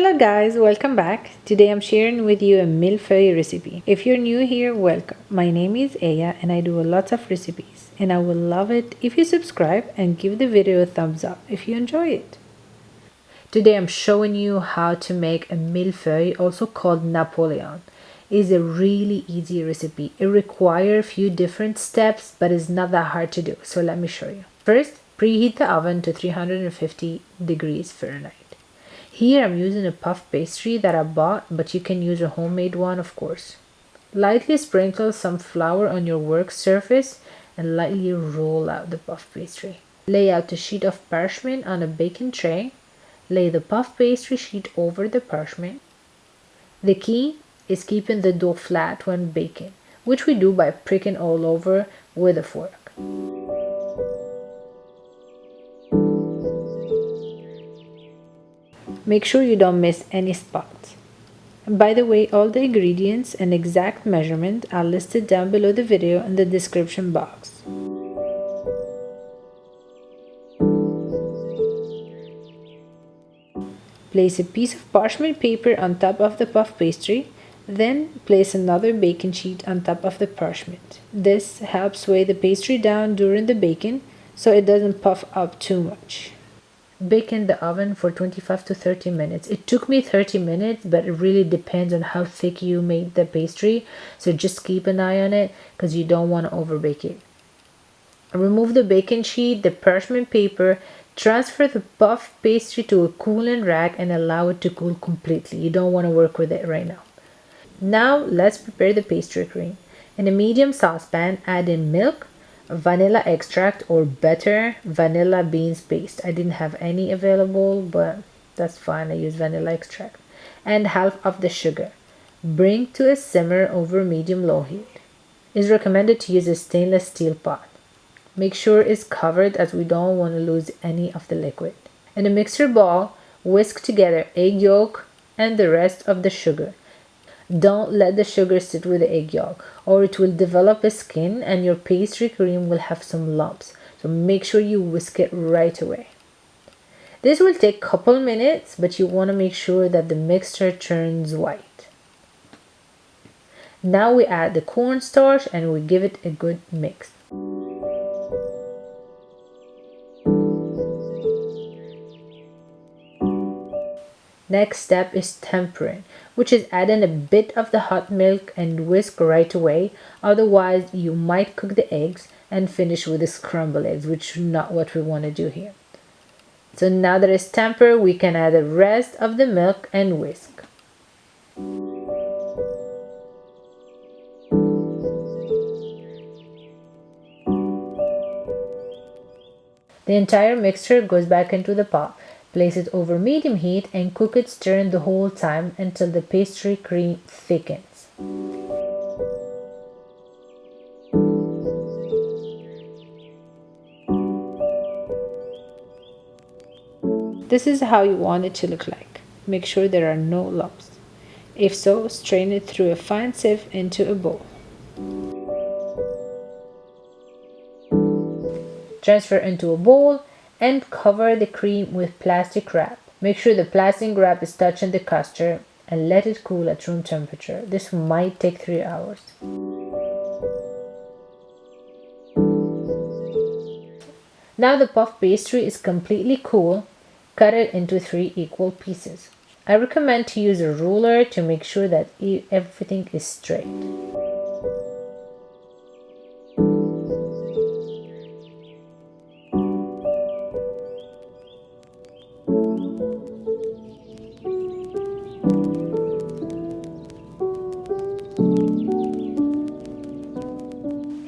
Hello guys, welcome back. Today I'm sharing with you a millefeuille recipe. If you're new here, welcome. My name is Aya and I do a lot of recipes and I will love it if you subscribe and give the video a thumbs up if you enjoy it. Today I'm showing you how to make a millefeuille, also called Napoleon. It is a really easy recipe. It requires a few different steps but it's not that hard to do, so let me show you. First, preheat the oven to 350 degrees Fahrenheit. Here I'm using a puff pastry that I bought, but you can use a homemade one, of course. Lightly sprinkle some flour on your work surface and lightly roll out the puff pastry. Lay out a sheet of parchment on a baking tray. Lay the puff pastry sheet over the parchment. The key is keeping the dough flat when baking, which we do by pricking all over with a fork. Make sure you don't miss any spots. And by the way, all the ingredients and exact measurement are listed down below the video in the description box. Place a piece of parchment paper on top of the puff pastry, then place another baking sheet on top of the parchment. This helps weigh the pastry down during the baking so it doesn't puff up too much. Bake in the oven for 25 to 30 minutes. It took me 30 minutes, but it really depends on how thick you made the pastry. So just keep an eye on it because you don't want to overbake it. Remove the baking sheet, the parchment paper, transfer the puff pastry to a cooling rack and allow it to cool completely. You don't want to work with it right now. Now let's prepare the pastry cream. In a medium saucepan, add in milk, vanilla extract, or better, vanilla beans paste. I didn't have any available, but that's fine. I use vanilla extract. And half of the sugar. Bring to a simmer over medium-low heat. It is recommended to use a stainless steel pot. Make sure it's covered as we don't want to lose any of the liquid. In a mixer bowl, whisk together egg yolk and the rest of the sugar. Don't let the sugar sit with the egg yolk or it will develop a skin and your pastry cream will have some lumps. So make sure you whisk it right away. This will take a couple minutes, but you want to make sure that the mixture turns white. Now we add the cornstarch and we give it a good mix. Next step is tempering, which is adding a bit of the hot milk and whisk right away. Otherwise, you might cook the eggs and finish with the scrambled eggs, which is not what we want to do here. So now that it's tempered, we can add the rest of the milk and whisk. The entire mixture goes back into the pot. Place it over medium heat and cook it, stirring the whole time until the pastry cream thickens. This is how you want it to look like. Make sure there are no lumps. If so, strain it through a fine sieve into a bowl. Transfer into a bowl and cover the cream with plastic wrap. Make sure the plastic wrap is touching the custard and let it cool at room temperature. This might take 3 hours. Now the puff pastry is completely cool. Cut it into 3 equal pieces. I recommend to use a ruler to make sure that everything is straight.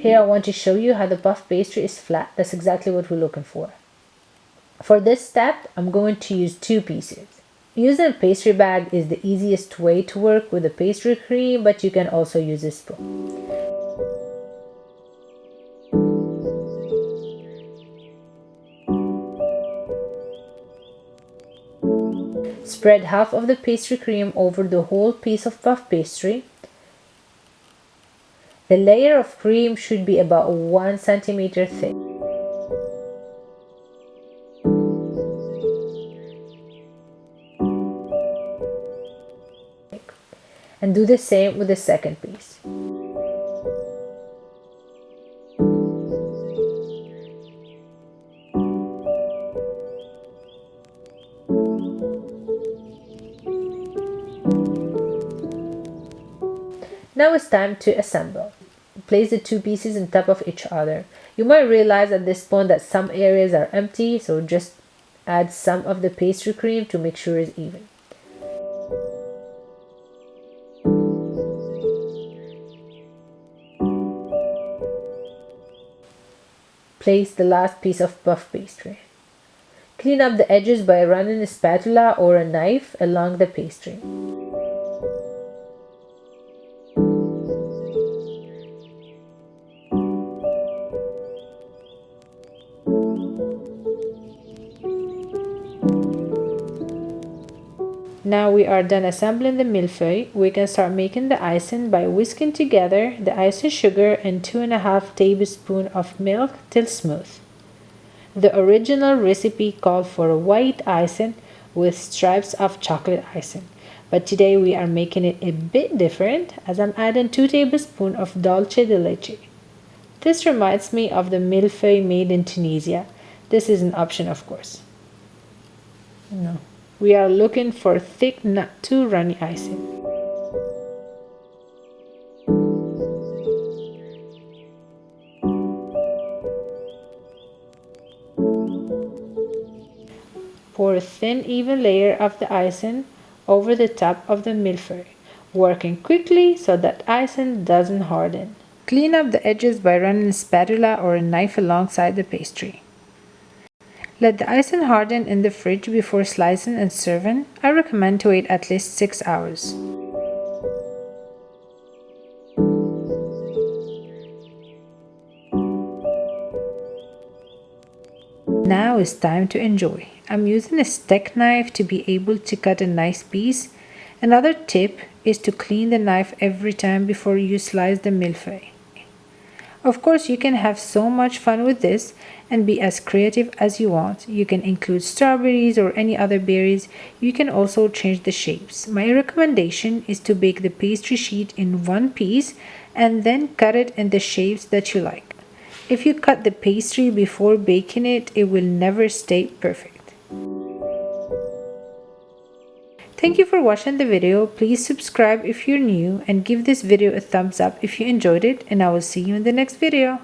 Here I want to show you how the puff pastry is flat. That's exactly what we're looking for. For this step, I'm going to use 2 pieces. Using a pastry bag is the easiest way to work with the pastry cream, but you can also use a spoon. Spread half of the pastry cream over the whole piece of puff pastry. The layer of cream should be about 1 centimeter thick. And do the same with the second piece. Now it's time to assemble. Place the two pieces on top of each other. You might realize at this point that some areas are empty, so just add some of the pastry cream to make sure it's even. Place the last piece of puff pastry. Clean up the edges by running a spatula or a knife along the pastry. Now we are done assembling the millefeuille. We can start making the icing by whisking together the icing sugar and 2.5 tablespoons of milk till smooth. The original recipe called for a white icing with stripes of chocolate icing, but today we are making it a bit different as I'm adding 2 tablespoons of Dulce de leche. This reminds me of the millefeuille made in Tunisia. This is an option, of course. No. We are looking for thick, not too runny icing. Pour a thin, even layer of the icing over the top of the millefeuille, working quickly so that icing doesn't harden. Clean up the edges by running a spatula or a knife alongside the pastry. Let the icing harden in the fridge before slicing and serving. I recommend to wait at least 6 hours. Now it's time to enjoy. I'm using a steak knife to be able to cut a nice piece. Another tip is to clean the knife every time before you slice the millefeuille. Of course, you can have so much fun with this and be as creative as you want. You can include strawberries or any other berries. You can also change the shapes. My recommendation is to bake the pastry sheet in one piece and then cut it in the shapes that you like. If you cut the pastry before baking it, it will never stay perfect. Thank you for watching the video. Please subscribe if you're new and give this video a thumbs up if you enjoyed it, and I will see you in the next video.